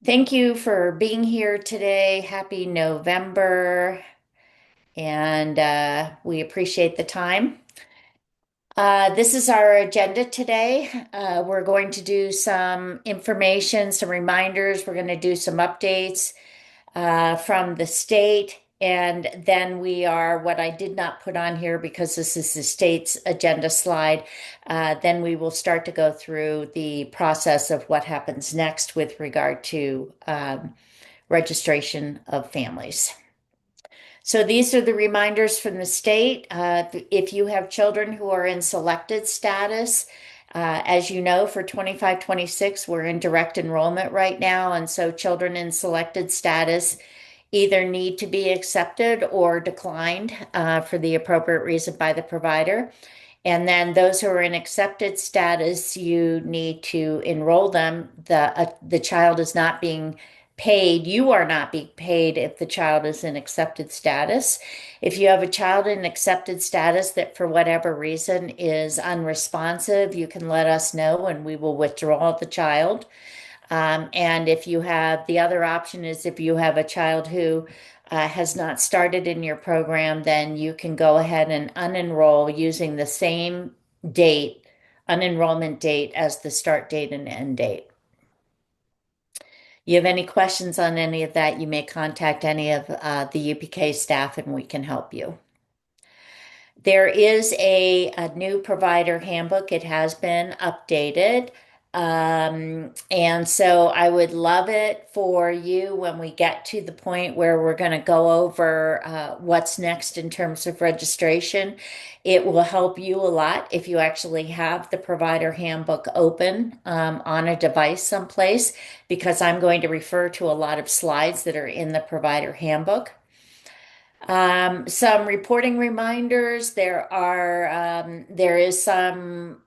Thank you for being here today. Happy November, and we appreciate the time. This is our agenda today. We're going to do some information, some reminders. We're going to do some updates from the state. And then what I did not put on here because this is the state's agenda slide, then we will start to go through the process of what happens next with regard to registration of families. So these are the reminders from the state. If you have children who are in selected status, as you know, for 25-26, we're in direct enrollment right now. And so children in selected status either need to be accepted or declined for the appropriate reason by the provider. And then those who are in accepted status, you need to enroll them. The child is not being paid. You are not being paid if the child is in accepted status. If you have a child in accepted status that for whatever reason is unresponsive, you can let us know and we will withdraw the child. And if you have the other option is if you have a child who has not started in your program, then you can go ahead and unenroll using the same date, unenrollment date as the start date and end date. You have any questions on any of that, you may contact any of the UPK staff and we can help you. There is a new provider handbook. It has been updated. And so I would love it for you when we get to the point where we're going to go over what's next in terms of registration. It will help you a lot if you actually have the provider handbook open on a device someplace, because I'm going to refer to a lot of slides that are in the provider handbook. Some reporting reminders. There is some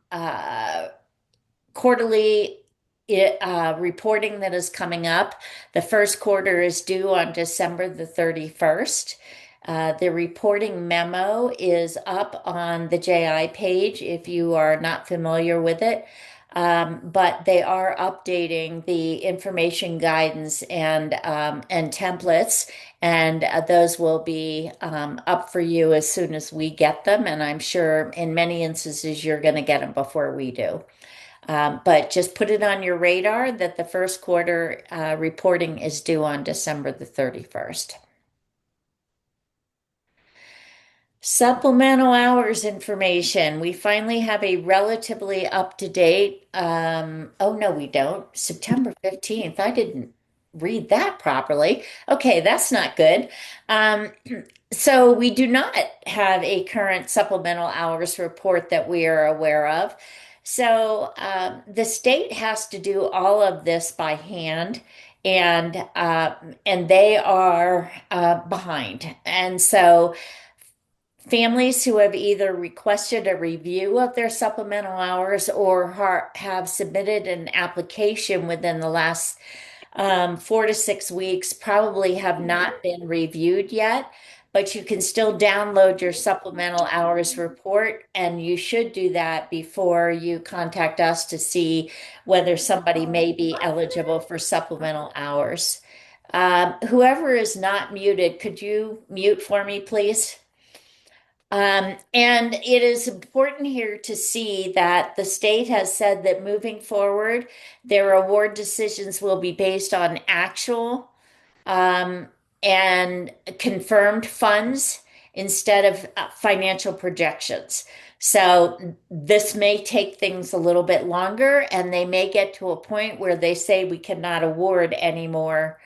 quarterly reporting that is coming up. The first quarter is due on December the 31st. The reporting memo is up on the JI page if you are not familiar with it. But they are updating the information guidance and templates, and those will be up for you as soon as we get them. And I'm sure in many instances you're going to get them before we do. But just put it on your radar that the first quarter reporting is due on December the 31st. Supplemental hours information. We finally have a relatively up-to-date, oh no, we don't. September 15th. I didn't read that properly. Okay, that's not good. Um, so we do not have a current supplemental hours report that we are aware of. So the state has to do all of this by hand, and they are behind. And so families who have either requested a review of their supplemental hours or have submitted an application within the last 4 to 6 weeks probably have not been reviewed yet, but you can still download your supplemental hours report, and you should do that before you contact us to see whether somebody may be eligible for supplemental hours. Whoever is not muted, could you mute for me, please? And it is important here to see that the state has said that moving forward, their award decisions will be based on actual um, and confirmed funds instead of financial projections. So this may take things a little bit longer, and they may get to a point where they say we cannot award any more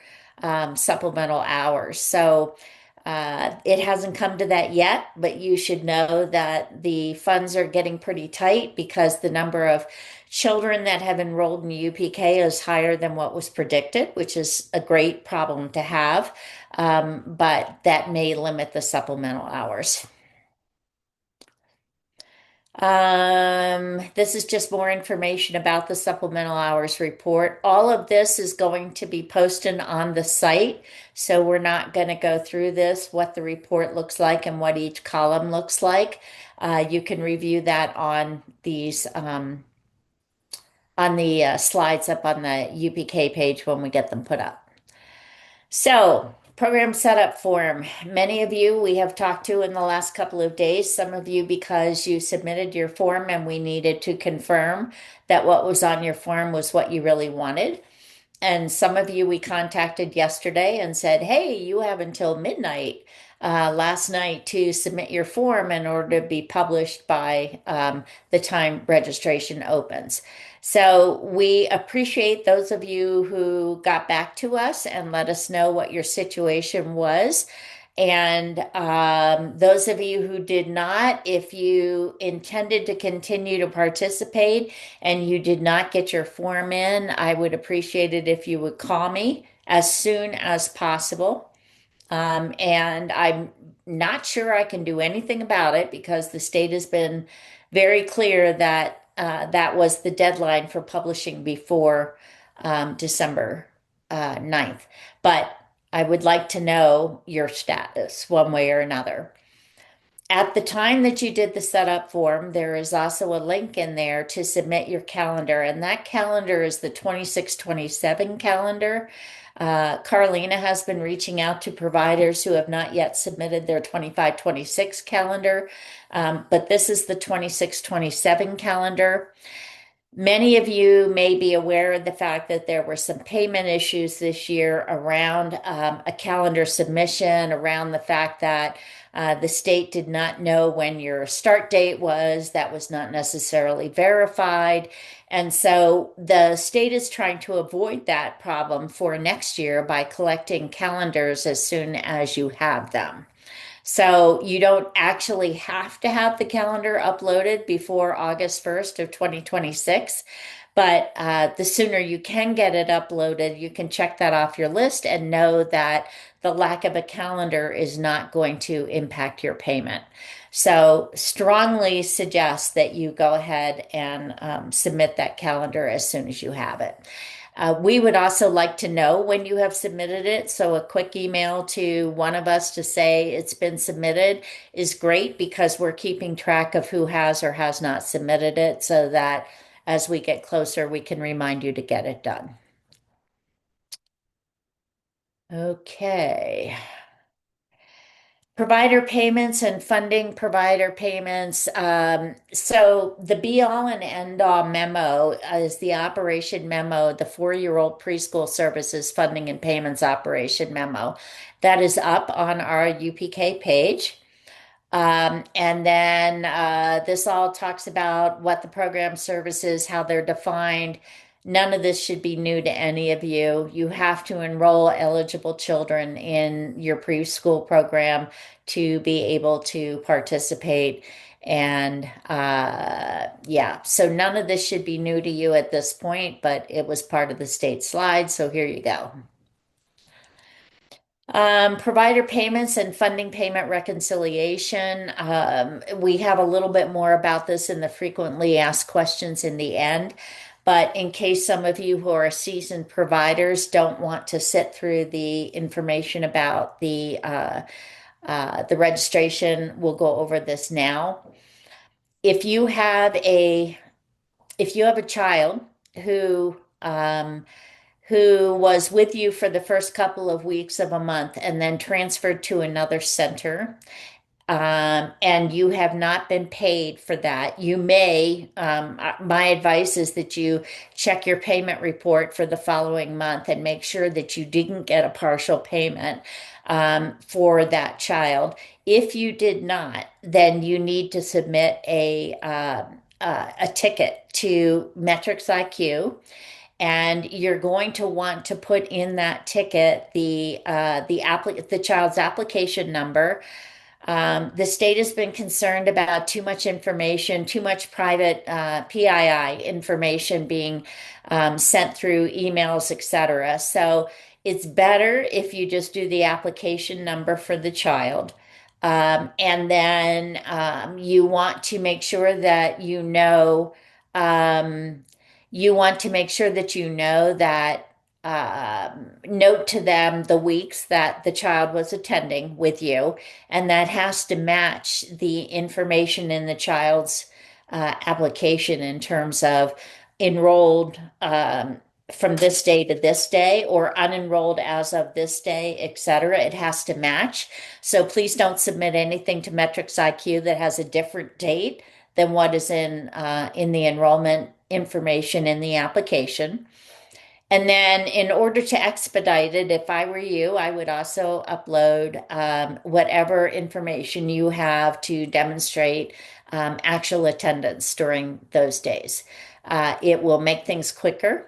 supplemental hours. So it hasn't come to that yet, but you should know that the funds are getting pretty tight because the number of children that have enrolled in UPK is higher than what was predicted, which is a great problem to have. But that may limit the supplemental hours. This is just more information about the supplemental hours report. All of this is going to be posted on the site, so we're not going to go through this, what the report looks like and what each column looks like. You can review that on these on the slides up on the UPK page when we get them put up. So, program setup form. Many of you we have talked to in the last couple of days, some of you because you submitted your form and we needed to confirm that what was on your form was what you really wanted. And some of you we contacted yesterday and said, hey, you have until midnight last night to submit your form in order to be published by the time registration opens. So we appreciate those of you who got back to us and let us know what your situation was. And those of you who did not, if you intended to continue to participate and you did not get your form in, I would appreciate it if you would call me as soon as possible. And I'm not sure I can do anything about it because the state has been very clear that that was the deadline for publishing before December 9th. But I would like to know your status one way or another. At the time that you did the setup form, there is also a link in there to submit your calendar, and that calendar is the 26-27 calendar. Carlina has been reaching out to providers who have not yet submitted their 25-26 calendar, but this is the 26-27 calendar. Many of you may be aware of the fact that there were some payment issues this year around a calendar submission, around the fact that the state did not know when your start date was. That was not necessarily verified. And so the state is trying to avoid that problem for next year by collecting calendars as soon as you have them. So you don't actually have to have the calendar uploaded before August 1st of 2026, but the sooner you can get it uploaded, you can check that off your list and know that the lack of a calendar is not going to impact your payment. So strongly suggest that you go ahead and submit that calendar as soon as you have it. We would also like to know when you have submitted it. So a quick email to one of us to say it's been submitted is great because we're keeping track of who has or has not submitted it so that as we get closer, we can remind you to get it done. Okay. Provider payments and funding provider payments. So the be all and end all memo is the operation memo, the 4-year-old preschool services funding and payments operation memo. That is up on our UPK page. And then this all talks about what the program services, how they're defined. None of this should be new to any of you. You have to enroll eligible children in your preschool program to be able to participate. And yeah, so none of this should be new to you at this point, but it was part of the state slide. So here you go. Provider payments and funding payment reconciliation. We have a little bit more about this in the frequently asked questions in the end. But in case some of you who are seasoned providers don't want to sit through the information about the registration, we'll go over this now. If you have a child who who was with you for the first couple of weeks of a month and then transferred to another center, and you have not been paid for that, you may, my advice is that you check your payment report for the following month and make sure that you didn't get a partial payment for that child. If you did not, then you need to submit a ticket to Metrics IQ, and you're going to want to put in that ticket the child's application number. The state has been concerned about too much information, too much private PII information being sent through emails, etc. So it's better if you just do the application number for the child. And then you want to make sure that um, you want to make sure that note to them the weeks that the child was attending with you, and that has to match the information in the child's application in terms of enrolled from this day to this day or unenrolled as of this day, et cetera. It has to match. So please don't submit anything to Metrics IQ that has a different date than what is in the enrollment information in the application. And then in order to expedite it, if I were you, I would also upload whatever information you have to demonstrate actual attendance during those days. It will make things quicker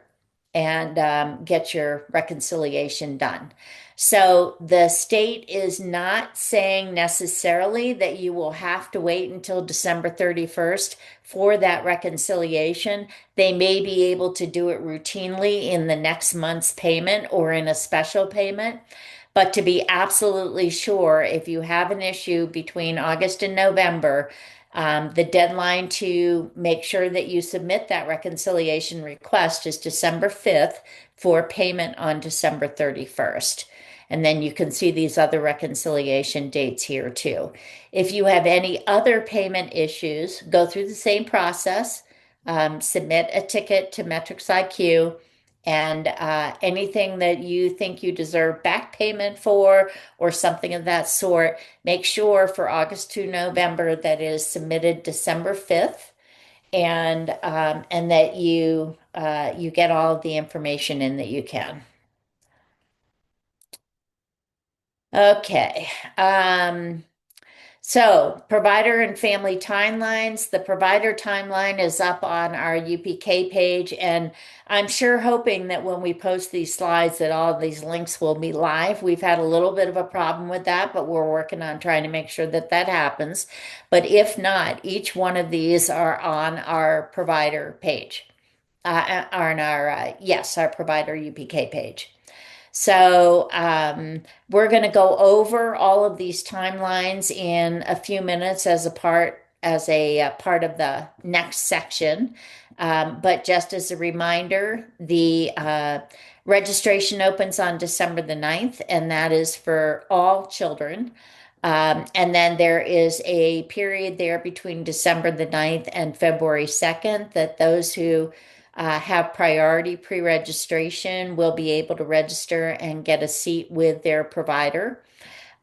and get your reconciliation done. So the state is not saying necessarily that you will have to wait until December 31st for that reconciliation. They may be able to do it routinely in the next month's payment or in a special payment. But to be absolutely sure, if you have an issue between August and November, the deadline to make sure that you submit that reconciliation request is December 5th for payment on December 31st. And then you can see these other reconciliation dates here too. If you have any other payment issues, go through the same process, submit a ticket to Metrics IQ, and anything that you think you deserve back payment for or something of that sort, make sure for August to November that is submitted December 5th and that you get all of the information in that you can. Okay. So, provider and family timelines. The provider timeline is up on our UPK page, and I'm sure hoping that when we post these slides that all of these links will be live. We've had a little bit of a problem with that, but we're working on trying to make sure that that happens. But if not, each one of these are on our provider page, on our, yes, our provider UPK page. So we're going to go over all of these timelines in a few minutes as a part of the next section. But just as a reminder, the registration opens on December the 9th, and that is for all children. And then there is a period there between December the 9th and February 2nd that those who have priority pre-registration will be able to register and get a seat with their provider.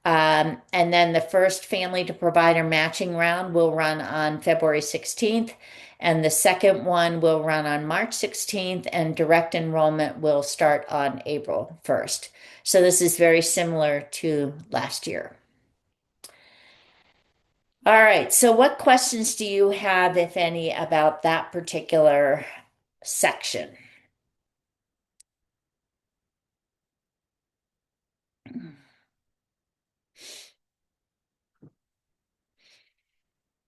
And then the first family to provider matching round will run on February 16th, and the second one will run on March 16th, and direct enrollment will start on April 1st. So this is very similar to last year. All right, so what questions do you have, if any, about that particular section?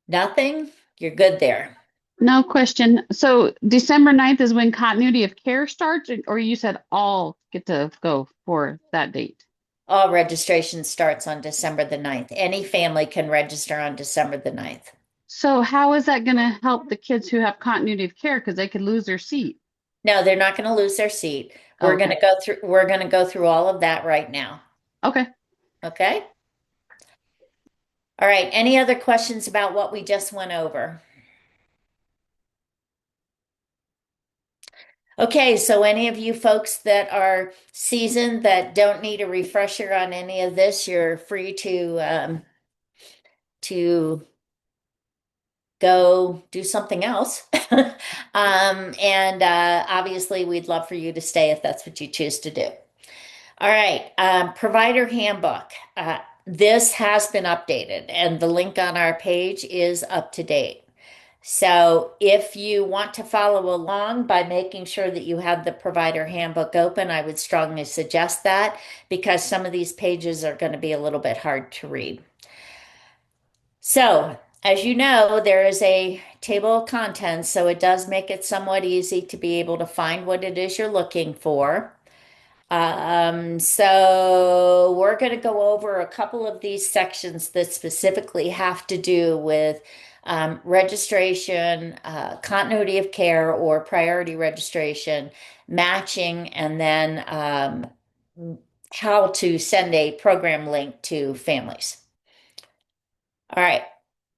Nothing? You're good there. No question. So December 9th is when continuity of care starts, or you said all get to go for that date? All registration starts on December the 9th. Any family can register on December the 9th. So how is that going to help the kids who have continuity of care because they could lose their seat? No, they're not going to lose their seat. Oh, We're going okay. to go through all of that right now. Okay. Okay? All right. Any other questions about what we just went over? Okay, so any of you folks that are seasoned that don't need a refresher on any of this, you're free to go do something else. And obviously, we'd love for you to stay if that's what you choose to do. All right, provider handbook. This has been updated, and the link on our page is up to date. So if you want to follow along by making sure that you have the provider handbook open, I would strongly suggest that because some of these pages are going to be a little bit hard to read. So, as you know, there is a table of contents, so it does make it somewhat easy to be able to find what it is you're looking for. So we're going to go over a couple of these sections that specifically have to do with registration, continuity of care or priority registration, matching, and then how to send a program link to families. All right.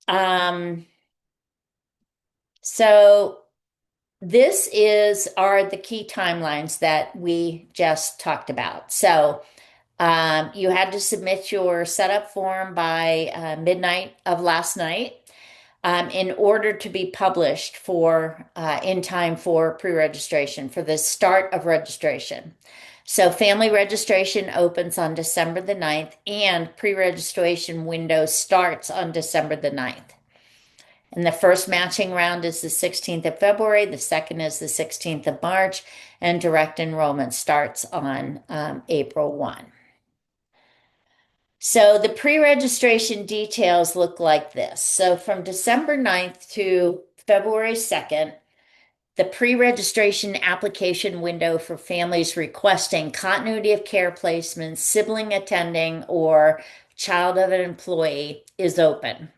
Um, so this is are the key timelines that we just talked about. So you had to submit your setup form by midnight of last night in order to be published for in time for pre-registration for the start of registration. So family registration opens on December the 9th and pre-registration window starts on December the 9th. And the first matching round is the 16th of February, the second is the 16th of March, and direct enrollment starts on April 1. So the pre-registration details look like this. So from December 9th to February 2nd, the pre-registration application window for families requesting continuity of care placements, sibling attending, or child of an employee is open.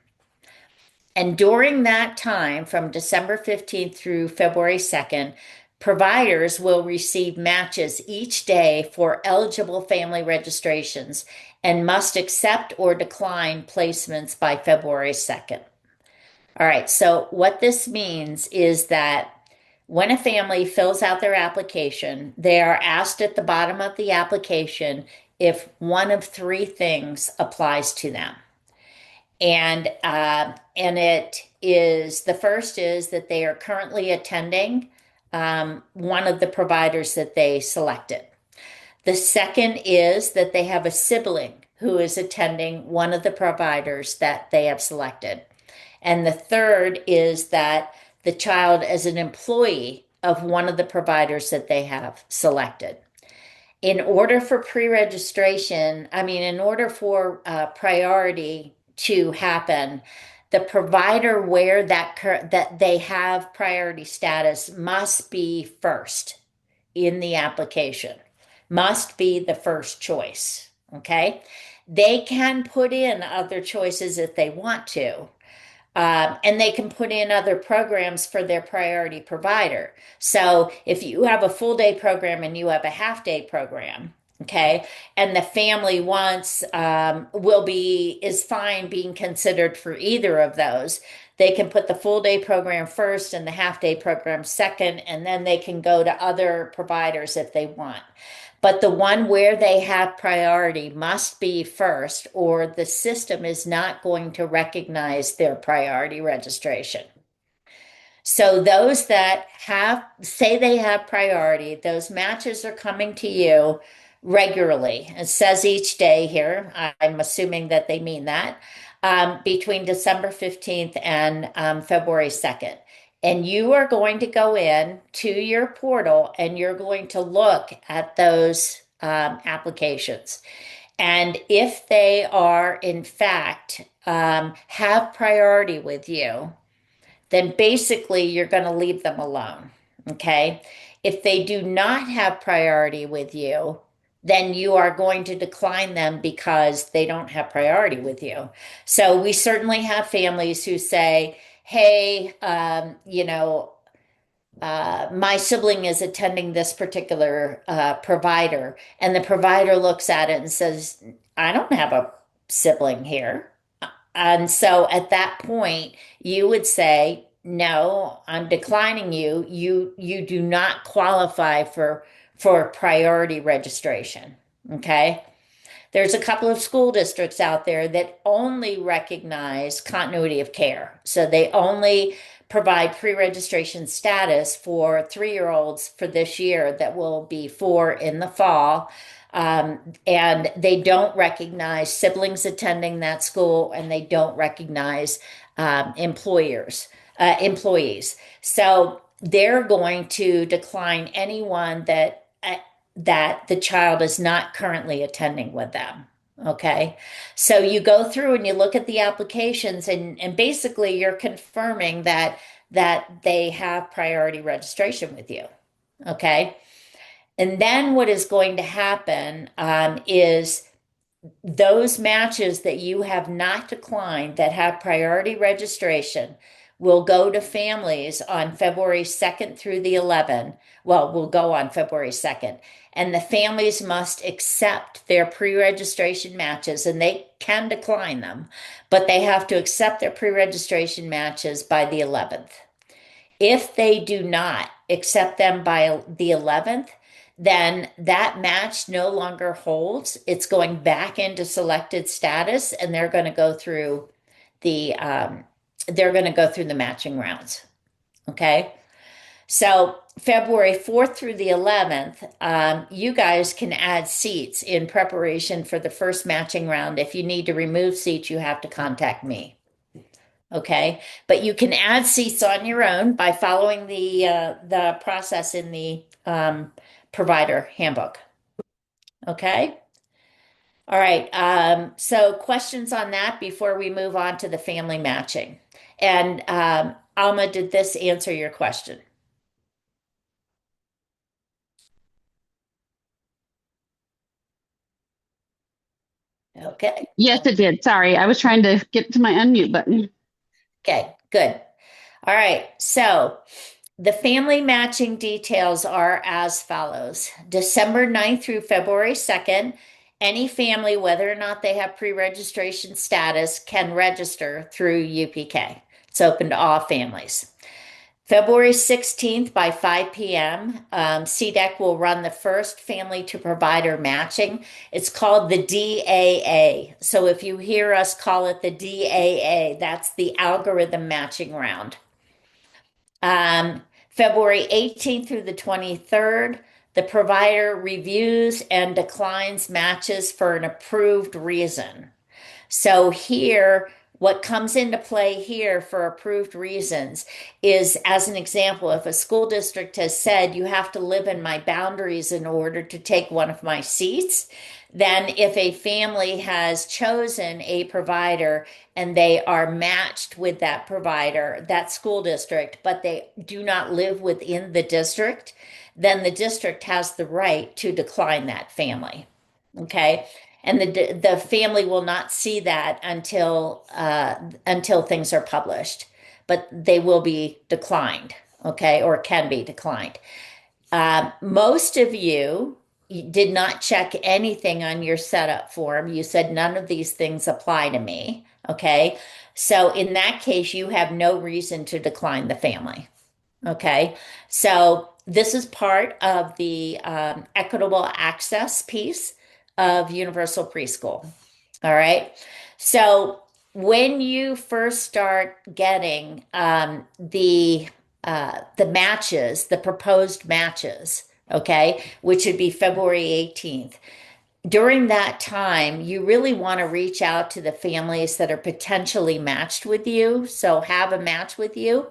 And during that time, from December 15th through February 2nd, providers will receive matches each day for eligible family registrations and must accept or decline placements by February 2nd. All right, so what this means is that when a family fills out their application, they are asked at the bottom of the application if one of three things applies to them. And it is the first is that they are currently attending one of the providers that they selected. The second is that they have a sibling who is attending one of the providers that they have selected. And the third is that the child is an employee of one of the providers that they have selected. In order for pre-registration, I mean, in order for priority to happen, the provider where that they have priority status must be first in the application, must be the first choice. Okay. They can put in other choices if they want to, and they can put in other programs for their priority provider. So if you have a full day program and you have a half day program, okay, and the family wants is fine being considered for either of those. They can put the full day program first and the half day program second, and then they can go to other providers if they want. But the one where they have priority must be first, or the system is not going to recognize their priority registration. So those that have, say they have priority, those matches are coming to you regularly. It says each day here. I'm assuming that they mean that between December 15th and February 2nd. And you are going to go in to your portal and you're going to look at those applications. And if they are, in fact, have priority with you, then basically you're going to leave them alone. Okay. If they do not have priority with you, then you are going to decline them because they don't have priority with you. So we certainly have families who say, hey, my sibling is attending this particular provider, and the provider looks at it and says, I don't have a sibling here. And so at that point, you would say, no, I'm declining you. You do not qualify for priority registration. Okay. There's a couple of school districts out there that only recognize continuity of care. So they only provide pre-registration status for 3-year-olds for this year that will be 4 in the fall. And they don't recognize siblings attending that school, and they don't recognize employees. So they're going to decline anyone that the child is not currently attending with them. Okay. So you go through and you look at the applications, and basically you're confirming that they have priority registration with you. Okay. And then what is going to happen is those matches that you have not declined that have priority registration will go to families on February 2nd through the 11th. Well, will go on February 2nd. And the families must accept their pre-registration matches, and they can decline them, but they have to accept their pre-registration matches by the 11th. If they do not accept them by the 11th, then that match no longer holds. It's going back into selected status, and the they're going to go through the matching rounds. Okay. So February 4th through the 11th, you guys can add seats in preparation for the first matching round. If you need to remove seats, you have to contact me. Okay, but you can add seats on your own by following the process in the provider handbook. Okay. All right. So questions on that before we move on to the family matching. And Alma, did this answer your question? Okay. Yes, it did. Sorry, I was trying to get to my unmute button. Okay. Good. All right. So the family matching details are as follows. December 9th through February 2nd, any family, whether or not they have pre-registration status, can register through UPK. It's open to all families. February 16th by 5 p.m., CDEC will run the first family to provider matching. It's called the DAA. So if you hear us call it the DAA, that's the algorithm matching round. February 18th through the 23rd, the provider reviews and declines matches for an approved reason. So here, what comes into play here for approved reasons is, as an example, if a school district has said you have to live in my boundaries in order to take one of my seats, then if a family has chosen a provider and they are matched with that provider, that school district, but they do not live within the district, then the district has the right to decline that family. Okay. And the family will not see that until things are published, but they will be declined, okay, or can be declined. Most of you did not check anything on your setup form. You said none of these things apply to me, okay? So in that case, you have no reason to decline the family. Okay, so this is part of the equitable access piece of universal preschool. All right, so when you first start getting the matches, the proposed matches, okay, which would be February 18th. During that time, you really want to reach out to the families that are potentially matched with you, so have a match with you,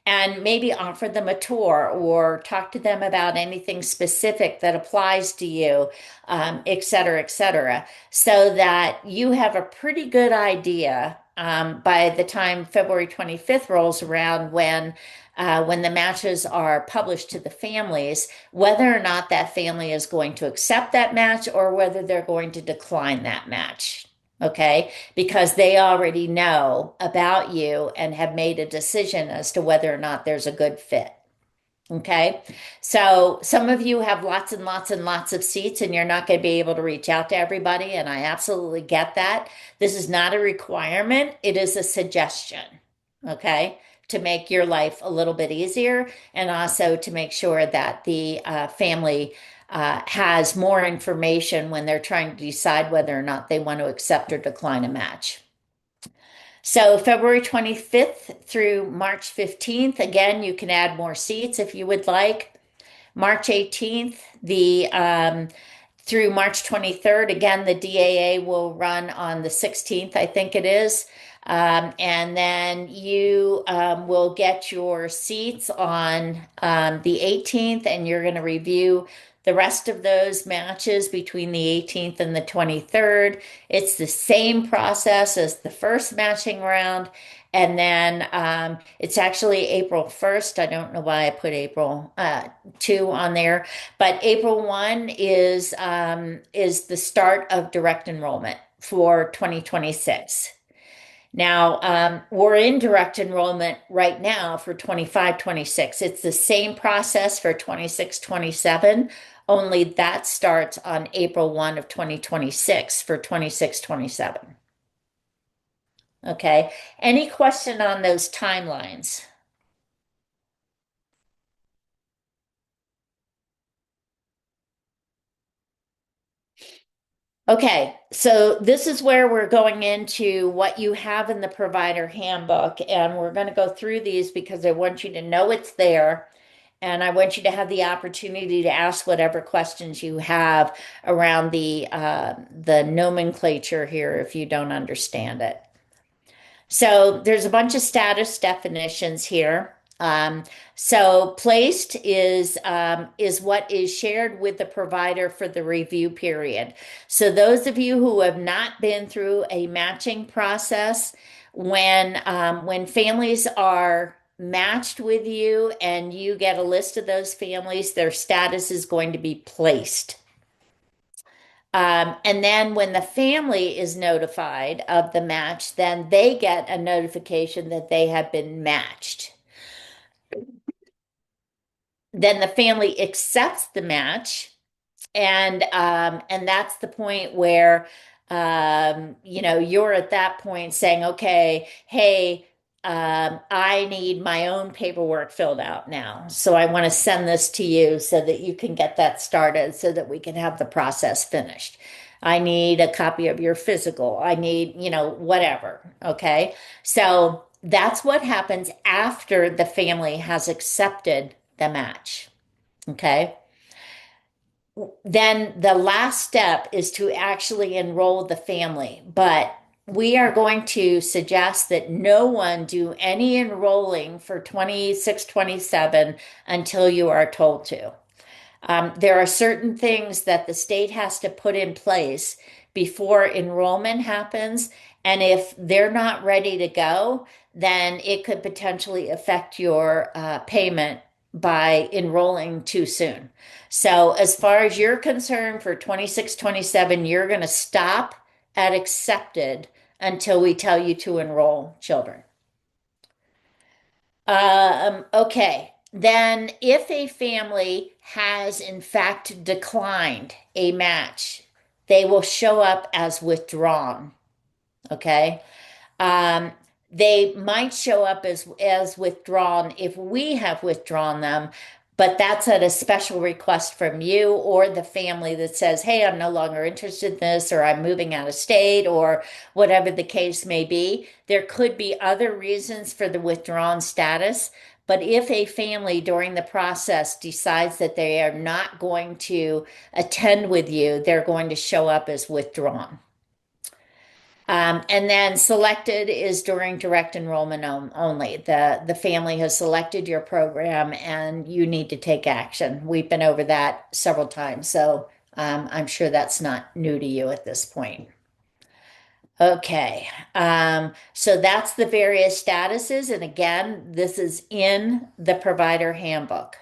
and maybe offer them a tour or talk to them about anything specific that applies to you, et cetera, so that you have a pretty good idea by the time February 25th rolls around when the matches are published to the families, whether or not that family is going to accept that match or whether they're going to decline that match. Okay, because they already know about you and have made a decision as to whether or not there's a good fit. Okay, so some of you have lots and lots and lots of seats, and you're not going to be able to reach out to everybody, and I absolutely get that. This is not a requirement, it is a suggestion. Okay, to make your life a little bit easier and also to make sure that the family has more information when they're trying to decide whether or not they want to accept or decline a match. So February 25th through March 15th, again, you can add more seats if you would like. March 18th, the through March 23rd, again, the DAA will run on the 16th, I think it is. And then you will get your seats on the 18th, and you're going to review the rest of those matches between the 18th and the 23rd. It's the same process as the first matching round. And then it's actually April 1st. I don't know why I put April 2 on there, but April 1 is the start of direct enrollment for 2026. Now, we're in direct enrollment right now for 25, 26. It's the same process for 26, 27, only that starts on April 1 of 2026 for 26, 27. Okay. Any question on those timelines? Okay, so this is where we're going into what you have in the provider handbook, and we're going to go through these because I want you to know it's there, and I want you to have the opportunity to ask whatever questions you have around the nomenclature here if you don't understand it. So there's a bunch of status definitions here. So placed is what is shared with the provider for the review period. So those of you who have not been through a matching process, when families are matched with you and you get a list of those families, their status is going to be placed. And then when the family is notified of the match, then they get a notification that they have been matched. Then the family accepts the match, and that's the point where you're at that point saying, okay, hey, I need my own paperwork filled out now. So I want to send this to you so that you can get that started so that we can have the process finished. I need a copy of your physical. I need, whatever. Okay. So that's what happens after the family has accepted the match. Okay. Then the last step is to actually enroll the family. But we are going to suggest that no one do any enrolling for 26, 27 until you are told to. There are certain things that the state has to put in place before enrollment happens. And if they're not ready to go, then it could potentially affect your payment by enrolling too soon. So, as far as you're concerned, for 26, 27, you're going to stop at accepted until we tell you to enroll children. Okay. Then, if a family has in fact declined a match, they will show up as withdrawn. Okay. Um, they might show up as withdrawn if we have withdrawn them, but that's at a special request from you or the family that says, "Hey, I'm no longer interested in this," or "I'm moving out of state," or whatever the case may be. There could be other reasons for the withdrawn status, but if a family during the process decides that they are not going to attend with you, they're going to show up as withdrawn. And then selected is during direct enrollment only. The family has selected your program and you need to take action. We've been over that several times, so I'm sure that's not new to you at this point. Okay, so that's the various statuses. And again, this is in the provider handbook.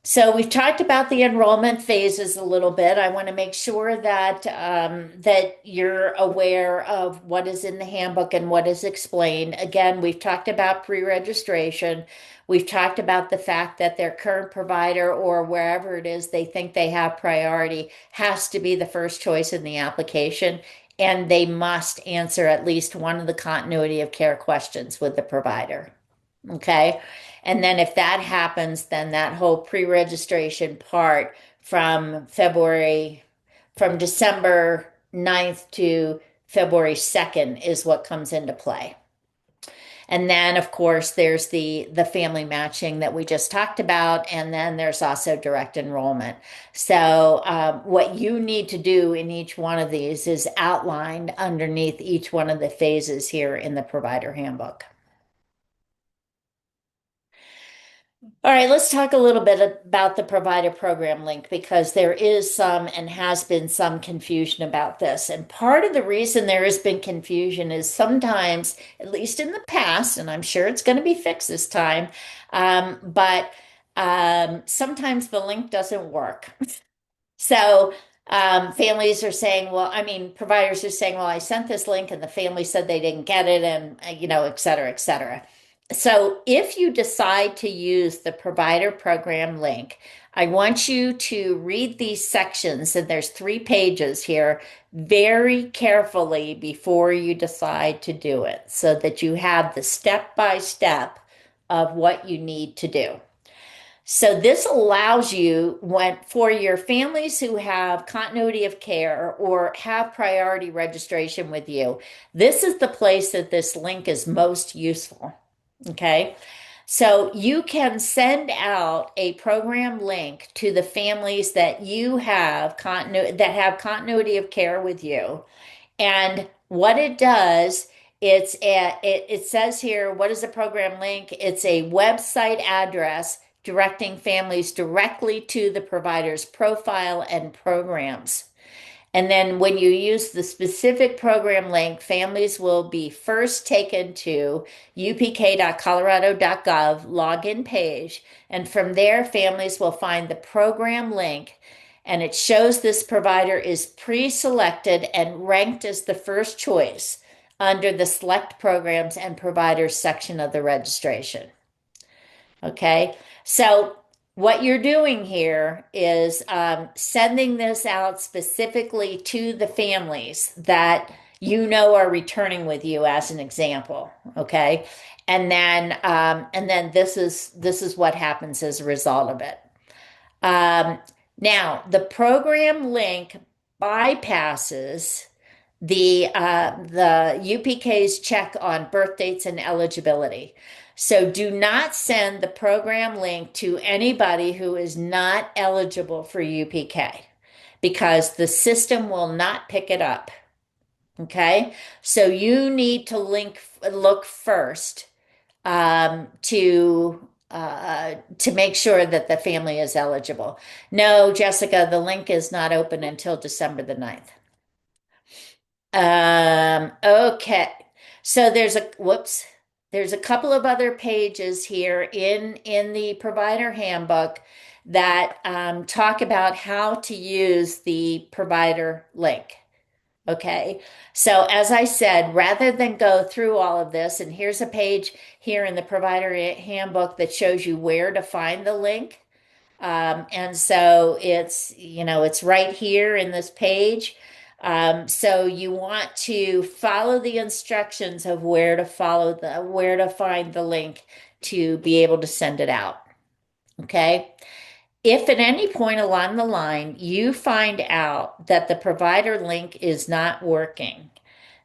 So we've talked about the enrollment phases a little bit. I want to make sure that you're aware of what is in the handbook and what is explained. Again, we've talked about pre-registration. We've talked about the fact that their current provider or wherever it is they think they have priority has to be the first choice in the application, and they must answer at least one of the continuity of care questions with the provider. Okay. And then if that happens, then that whole pre-registration part from from December 9th to February 2nd is what comes into play. And then, of course, there's the family matching that we just talked about, and then there's also direct enrollment. So, what you need to do in each one of these is outlined underneath each one of the phases here in the provider handbook. All right, let's talk a little bit about the provider program link because there is some and has been some confusion about this. And part of the reason there has been confusion is sometimes, at least in the past, and I'm sure it's going to be fixed this time, but sometimes the link doesn't work. So families are saying, well, I mean, providers are saying, well, I sent this link and the family said they didn't get it, and, et cetera, et cetera. So if you decide to use the provider program link, I want you to read these sections, and there's 3 pages here, very carefully before you decide to do it so that you have the step by step of what you need to do. So this allows you when for your families who have continuity of care or have priority registration with you, this is the place that this link is most useful. Okay. So you can send out a program link to the families that you have continuity of care with you. And what it does, it says here, what is a program link? It's a website address directing families directly to the provider's profile and programs. And then when you use the specific program link, families will be first taken to upk.colorado.gov login page. And from there, families will find the program link. And it shows this provider is pre-selected and ranked as the first choice under the select programs and providers section of the registration. Okay. So what you're doing here is sending this out specifically to the families that you know are returning with you as an example. Okay. And then this is what happens as a result of it. Um, Now, the program link bypasses the UPK's check on birth dates and eligibility. So do not send the program link to anybody who is not eligible for UPK because the system will not pick it up. Okay, so you need to look first to make sure that the family is eligible. No, Jessica, the link is not open until December the 9th. Okay. So there's a couple of other pages here in the provider handbook that talk about how to use the provider link. Okay. So as I said, rather than go through all of this, and here's a page here in the provider handbook that shows you where to find the link. And so it's right here in this page. So you want to follow the instructions of where to find the link to be able to send it out. Okay. If at any point along the line you find out that the provider link is not working,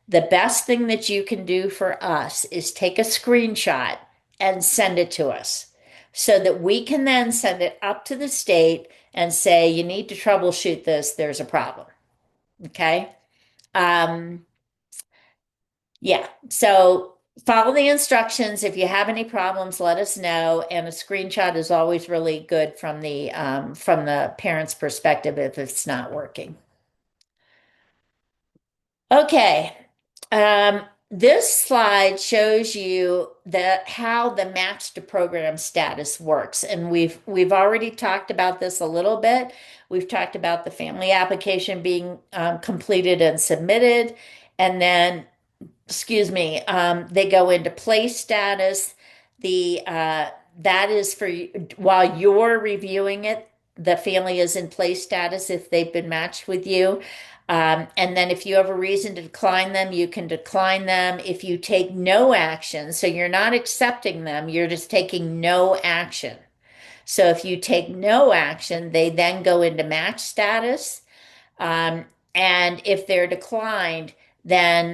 the best thing that you can do for us is take a screenshot and send it to us so that we can then send it up to the state and say, you need to troubleshoot this, there's a problem. Okay. Um, yeah. So follow the instructions. If you have any problems, let us know. And a screenshot is always really good from the parent's perspective if it's not working. Okay. This slide shows you how the match to program status works. And we've already talked about this a little bit. We've talked about the family application being completed and submitted. And then excuse me, they go into play status. The That is for while you're reviewing it, the family is in play status if they've been matched with you. And then if you have a reason to decline them, you can decline them. If you take no action, so you're not accepting them, you're just taking no action. So if you take no action, they then go into match status. Um, and if they're declined, then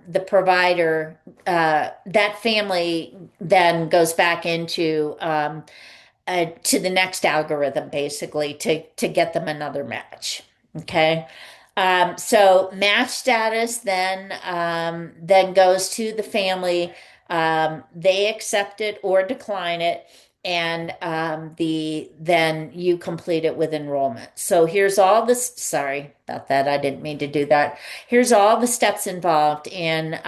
the provider, that family then goes back into to the next algorithm, basically, to get them another match. Okay. So match status then goes to the family. They accept it or decline it, and then you complete it with enrollment. So here's all this. Sorry about that. I didn't mean to do that. Here's all the steps involved in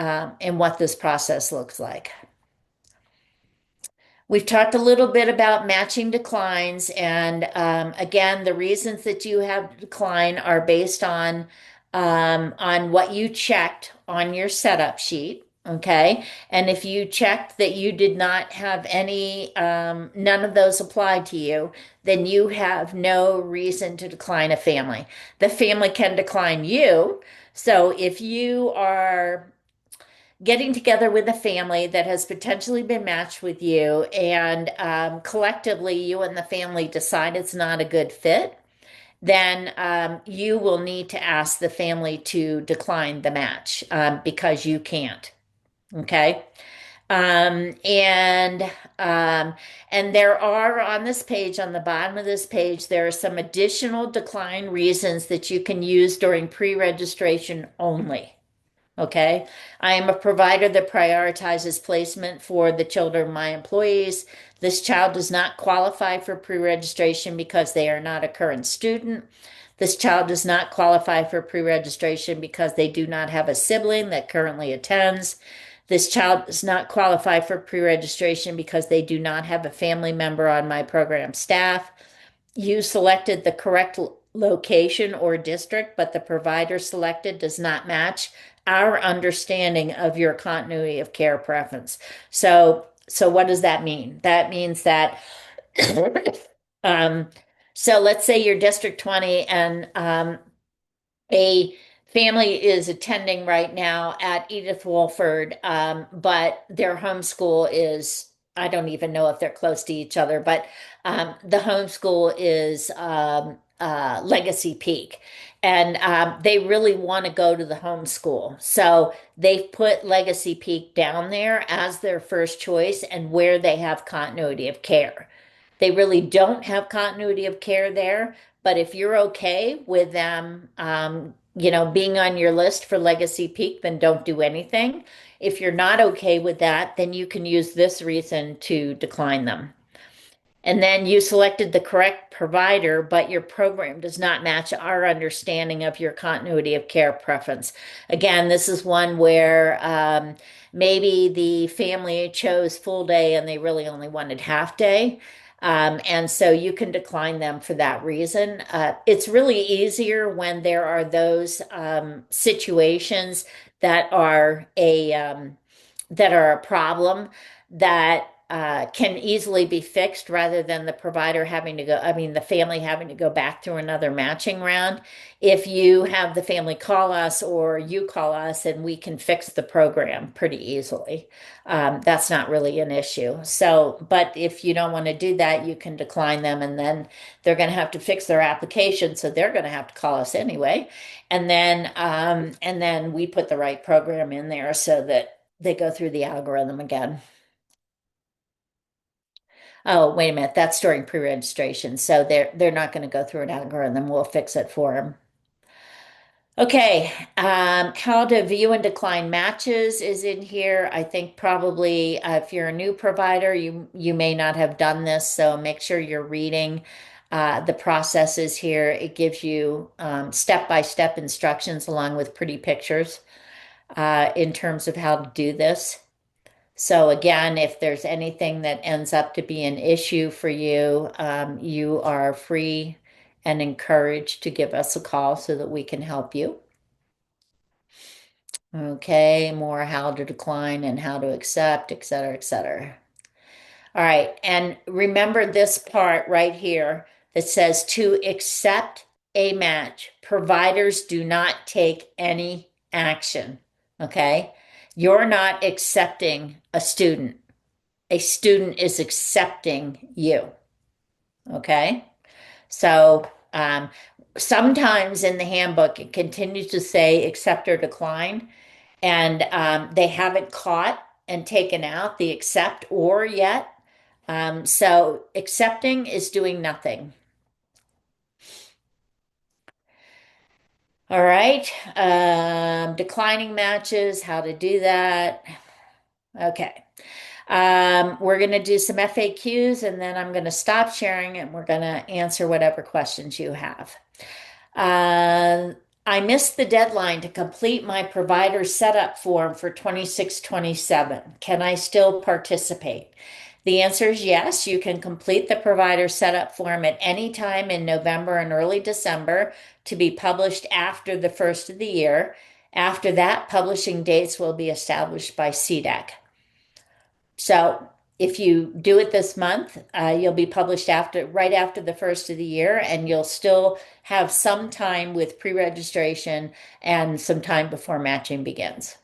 what this process looks like. We've talked a little bit about matching declines, and again, the reasons that you have decline are based on what you checked on your setup sheet. Okay, and if you checked that you did not have none of those applied to you, then you have no reason to decline a family. The family can decline you. So if you are getting together with a family that has potentially been matched with you, and collectively you and the family decide it's not a good fit, then you will need to ask the family to decline the match because you can't. Okay. Um, and um, and there are on this page, on the bottom of this page, there are some additional decline reasons that you can use during pre-registration only. Okay. I am a provider that prioritizes placement for the children of my employees. This child does not qualify for pre-registration because they are not a current student. This child does not qualify for pre-registration because they do not have a sibling that currently attends. This child does not qualify for pre-registration because they do not have a family member on my program staff. You selected the correct location or district, but the provider selected does not match our understanding of your continuity of care preference. So what does that mean? That means that um, so let's say you're District 20 and a family is attending right now at Edith Wolford, but their homeschool is, I don't even know if they're close to each other, but the homeschool is Legacy Peak. And they really want to go to the homeschool. So they've put Legacy Peak down there as their first choice and where they have continuity of care. They really don't have continuity of care there, but if you're okay with them, being on your list for Legacy Peak, then don't do anything. If you're not okay with that, then you can use this reason to decline them. And then you selected the correct provider, but your program does not match our understanding of your continuity of care preference. Again, this is one where maybe the family chose full day and they really only wanted half day. And so you can decline them for that reason. It's really easier when there are those situations that are a problem that can easily be fixed rather than the provider having to go, I mean, the family having to go back through another matching round. If you have the family call us or you call us and we can fix the program pretty easily, that's not really an issue. So, but if you don't want to do that, you can decline them and then they're going to have to fix their application. So they're going to have to call us anyway. And then we put the right program in there so that they go through the algorithm again. Oh, wait a minute. That's during pre-registration. So they're not going to go through an algorithm. We'll fix it for them. Okay. How to view and decline matches is in here. I think probably if you're a new provider, you may not have done this. So make sure you're reading the processes here. It gives you step-by-step instructions along with pretty pictures in terms of how to do this. So again, if there's anything that ends up to be an issue for you, you are free and encouraged to give us a call so that we can help you. Okay, more how to decline and how to accept, et cetera, et cetera. All right, and remember this part right here that says to accept a match, providers do not take any action. Okay, you're not accepting a student is accepting you. Okay. So sometimes in the handbook, it continues to say accept or decline, and they haven't caught and taken out the accept or yet. So accepting is doing nothing. All right. Declining matches, how to do that. Okay. We're going to do some FAQs and then I'm going to stop sharing and we're going to answer whatever questions you have. Uh, I missed the deadline to complete my provider setup form for 2627. Can I still participate? The answer is yes. You can complete the provider setup form at any time in November and early December to be published after the first of the year. After that, publishing dates will be established by CDEC. So if you do it this month, you'll be published right after the first of the year, and you'll still have some time with pre-registration and some time before matching begins.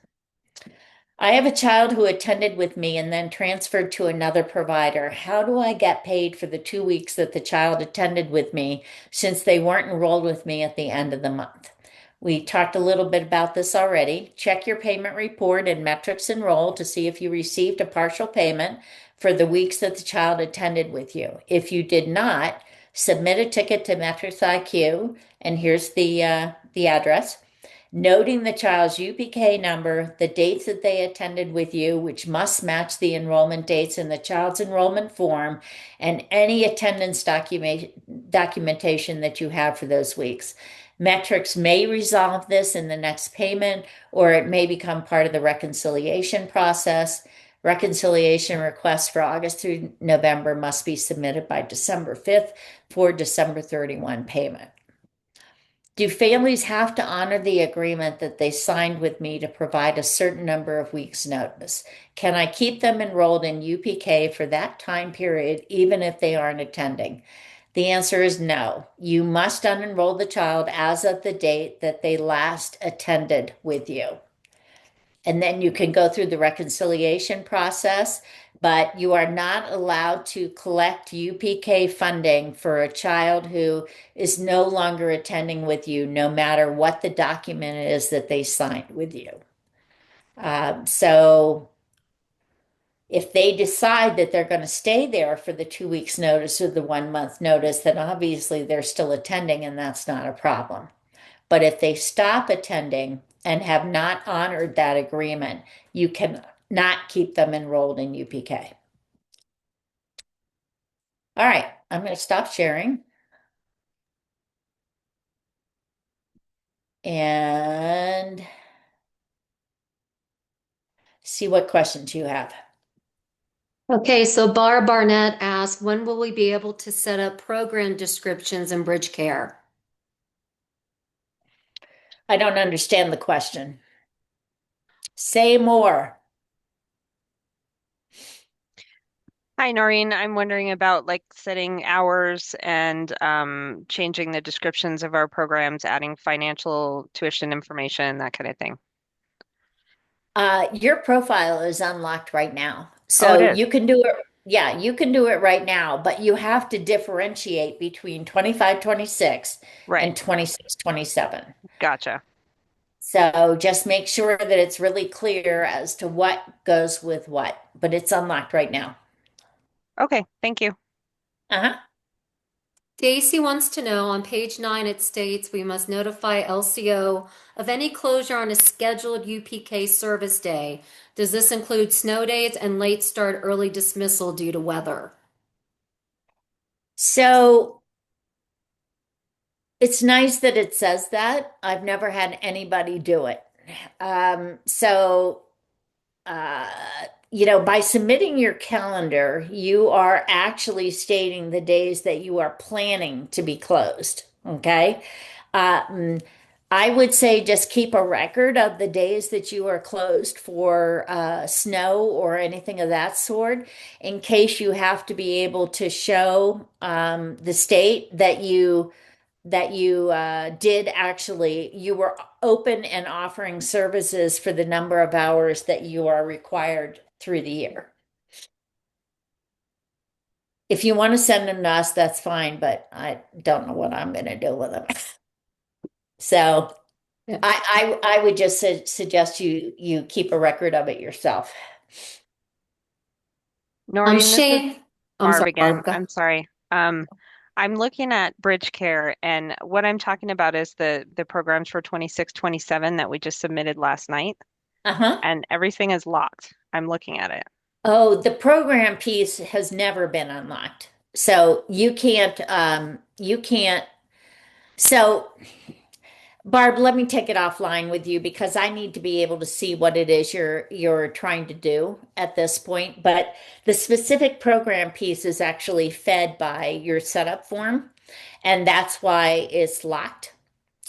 I have a child who attended with me and then transferred to another provider. How do I get paid for the 2 weeks that the child attended with me since they weren't enrolled with me at the end of the month? We talked a little bit about this already. Check your payment report and metrics enroll to see if you received a partial payment for the weeks that the child attended with you. If you did not, submit a ticket to Metrics IQ, and here's the address noting the child's UPK number, the dates that they attended with you, which must match the enrollment dates in the child's enrollment form, and any attendance documentation that you have for those weeks. Metrics may resolve this in the next payment, or it may become part of the reconciliation process. Reconciliation requests for August through November must be submitted by December 5th for December 31 payment. Do families have to honor the agreement that they signed with me to provide a certain number of weeks' notice? Can I keep them enrolled in UPK for that time period, even if they aren't attending? The answer is no. You must unenroll the child as of the date that they last attended with you. And then you can go through the reconciliation process, but you are not allowed to collect UPK funding for a child who is no longer attending with you, no matter what the document is that they signed with you. So if they decide that they're going to stay there for the 2 weeks notice or the 1 month notice, then obviously they're still attending and that's not a problem. But if they stop attending and have not honored that agreement, you cannot keep them enrolled in UPK. All right, I'm going to stop sharing and see what questions you have. Okay, so Barb Barnett asked, when will we be able to set up program descriptions in Bridge Care? I don't understand the question. Say more. Hi, Noreen. I'm wondering about like setting hours and changing the descriptions of our programs, adding financial tuition information, that kind of thing. Your profile is unlocked right now. Oh, it So is. you can do it. Yeah, you can do it right now, but you have to differentiate between 25, 26 Right. and 26, 27. Gotcha. So just make sure that it's really clear as to what goes with what, but it's unlocked right now. Okay, thank you. Uh-huh. Stacy wants to know on page 9 it states we must notify LCO of any closure on a scheduled UPK service day. Does this include snow days and late start early dismissal due to weather? So it's nice that it says that. I've never had anybody do it. So uh, by submitting your calendar, you are actually stating the days that you are planning to be closed. Okay. Um, I would say just keep a record of the days that you are closed for snow or anything of that sort, in case you have to be able to show the state that you did actually, you were open and offering services for the number of hours that you are required through the year. If you want to send them to us, that's fine, but I don't know what I'm going to do with them. So Yeah. I would just suggest you keep a record of it yourself. Noreen, this is Shane. I'm Barb sorry, again. Barb. Go. I'm sorry. I'm looking at Bridge Care, and what I'm talking about is the programs for 26, 27 that we just submitted last night, Uh-huh. and everything is locked. I'm looking at it. Oh, the program piece has never been unlocked. So you can't. So Barb, let me take it offline with you because I need to be able to see what it is you're trying to do at this point. But the specific program piece is actually fed by your setup form, and that's why it's locked.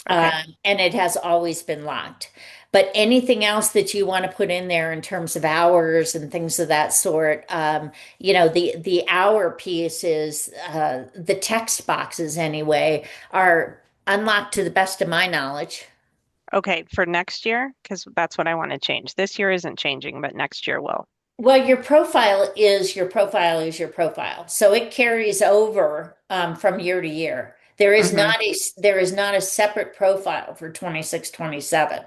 Okay. And it has always been locked. But anything else that you want to put in there in terms of hours and things of that sort, the hour piece is the text boxes anyway are unlocked to the best of my knowledge. Okay, for next year, because that's what I want to change. This year isn't changing, but next year will. Well, your profile is your profile is your profile. So it carries over from year to year. Hmm. There is not a separate profile for 26, 27.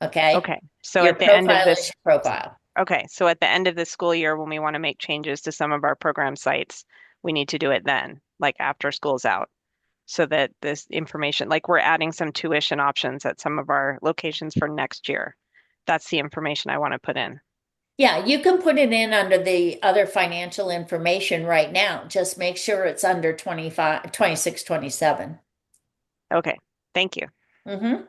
Okay. Okay, so Your at the end of profile is this, your profile. okay, so at the end of the school year, when we want to make changes to some of our program sites, we need to do it then, like after school's out, so that this information, like we're adding some tuition options at some of our locations for next year. That's the information I want to put in. Yeah, you can put it in under the other financial information right now. Just make sure it's under 25, 26, 27. Okay, thank you. Mm-hmm.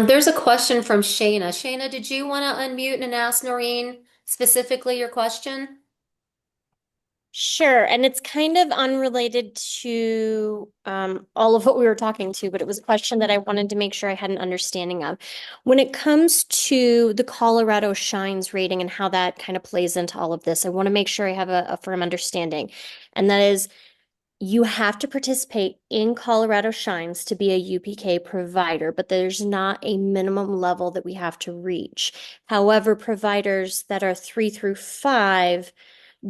There's a question from Shayna. Shayna, did you want to unmute and ask Noreen specifically your question? Sure, and it's kind of unrelated to all of what we were talking to, but it was a question that I wanted to make sure I had an understanding of. When it comes to the Colorado Shines rating and how that kind of plays into all of this, I want to make sure I have a firm understanding. And that is, you have to participate in Colorado Shines to be a UPK provider, but there's not a minimum level that we have to reach. However, providers that are 3 through 5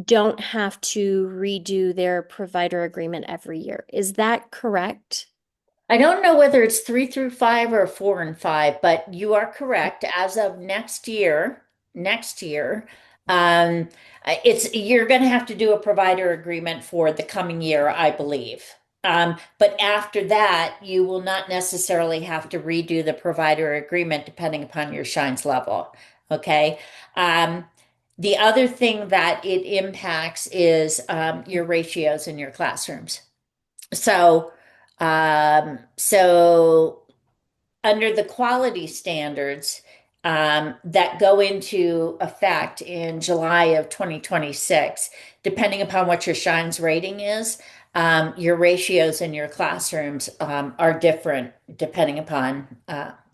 don't have to redo their provider agreement every year. Is that correct? I don't know whether it's 3 through 5 or 4 and 5, but you are correct. As of next year, um, it's you're going to have to do a provider agreement for the coming year, I believe. But after that, you will not necessarily have to redo the provider agreement depending upon your shines level. Okay. Um, the other thing that it impacts is your ratios in your classrooms. So, so under the quality standards that go into effect in July of 2026, depending upon what your Shines rating is, your ratios in your classrooms are different depending upon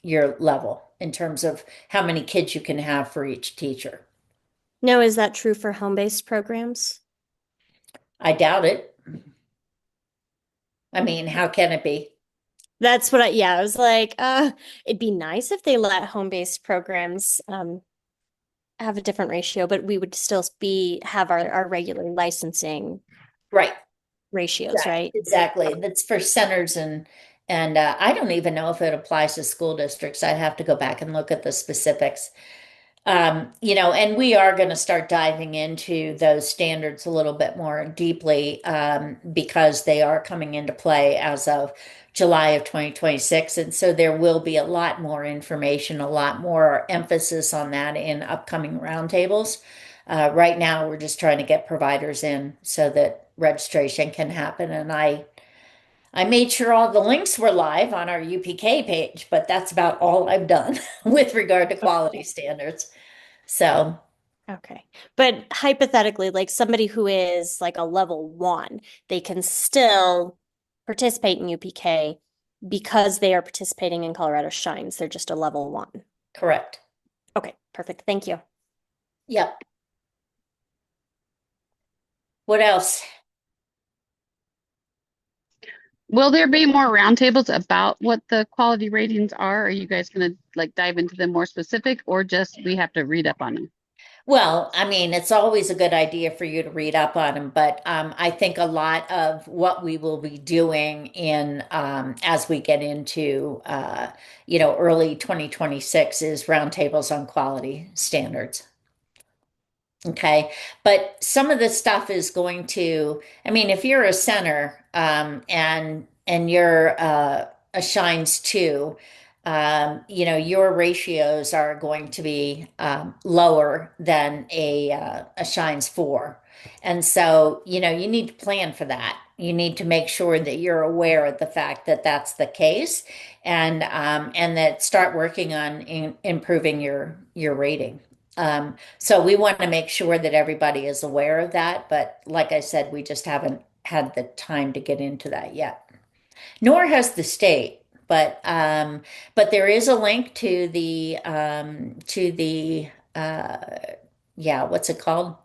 your level in terms of how many kids you can have for each teacher. No, is that true for home-based programs? I doubt it. I mean, how can it be? That's what yeah, I was like, it'd be nice if they let home-based programs have a different ratio, but we would still have our regular licensing Right. ratios, Right, right? exactly. That's for centers and I don't even know if it applies to school districts. I'd have to go back and look at the specifics. And we are going to start diving into those standards a little bit more deeply because they are coming into play as of July of 2026. And so there will be a lot more information, a lot more emphasis on that in upcoming roundtables. Right now, we're just trying to get providers in so that registration can happen. And I made sure all the links were live on our UPK page, but that's about all I've done with regard to quality standards. So, Okay. But hypothetically, like somebody who is like a level 1, they can still participate in UPK because they are participating in Colorado Shines. They're just a level 1. correct. Okay, perfect. Thank you. Yep. What else? Will there be more roundtables about what the quality ratings are? Are you guys going to like dive into them more specific, or just we have to read up on them? Well, I mean, it's always a good idea for you to read up on them, but I think a lot of what we will be doing in as we get into early 2026 is roundtables on quality standards. Okay. But some of this stuff is going to, I mean, if you're a center and you're a Shines 2, your ratios are going to be lower than a Shines 4. And so, you need to plan for that. You need to make sure that you're aware of the fact that that's the case and that start working on improving your rating. So we want to make sure that everybody is aware of that. But like I said, we just haven't had the time to get into that yet. Nor has the state. But there is a link to the yeah, what's it called?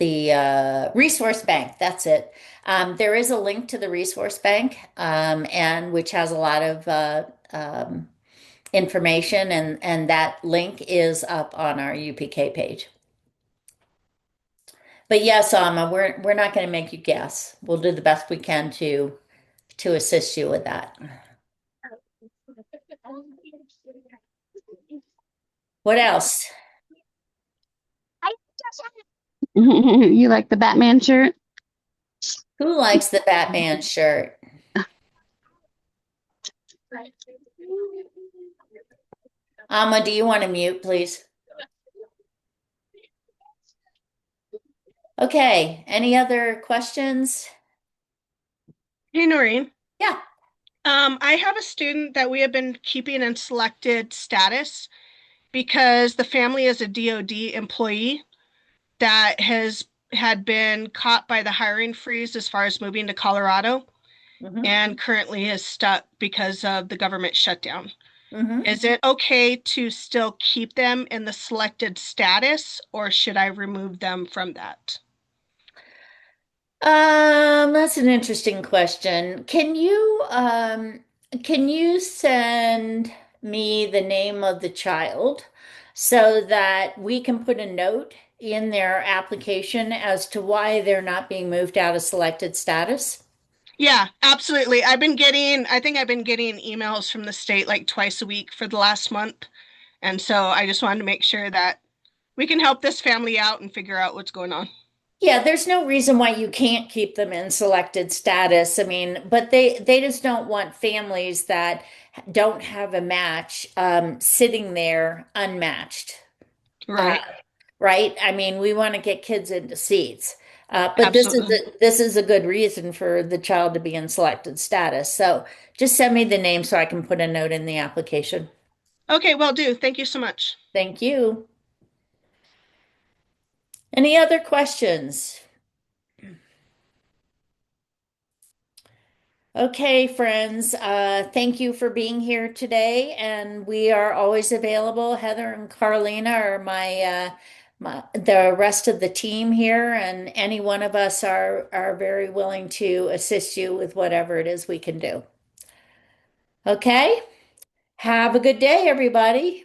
the resource bank. That's it. There is a link to the resource bank, and which has a lot of information, and that link is up on our UPK page. But yes, Alma, we're not going to make you guess. We'll do the best we can to assist you with that. What else? You like the Batman shirt? Who likes the Batman shirt? Alma, do you want to mute, please? Okay, any other questions? Hey, Noreen. Yeah. I have a student that we have been keeping in selected status because the family is a DoD employee that had been caught by the hiring freeze as far as moving to Colorado Mm-hmm. and currently is stuck because of the government shutdown. Mm-hmm. Is it okay to still keep them in the selected status, or should I remove them from that? That's an interesting question. Can you send me the name of the child so that we can put a note in their application as to why they're not being moved out of selected status? Yeah, absolutely. I think I've been getting emails from the state like twice a week for the last month. And so I just wanted to make sure that we can help this family out and figure out what's going on. Yeah, there's no reason why you can't keep them in selected status. I mean, but they just don't want families that don't have a match sitting there unmatched. Uh, Right. right? I mean, we want to get kids into seats. But Absolutely. this is a good reason for the child to be in selected status. So just send me the name so I can put a note in the application. Okay, will do. Thank you so much. Thank you. Any other questions? Okay, friends, thank you for being here today, and we are always available. Heather and Carlina are the rest of the team here, and any one of us are very willing to assist you with whatever it is we can do. Okay, have a good day, everybody.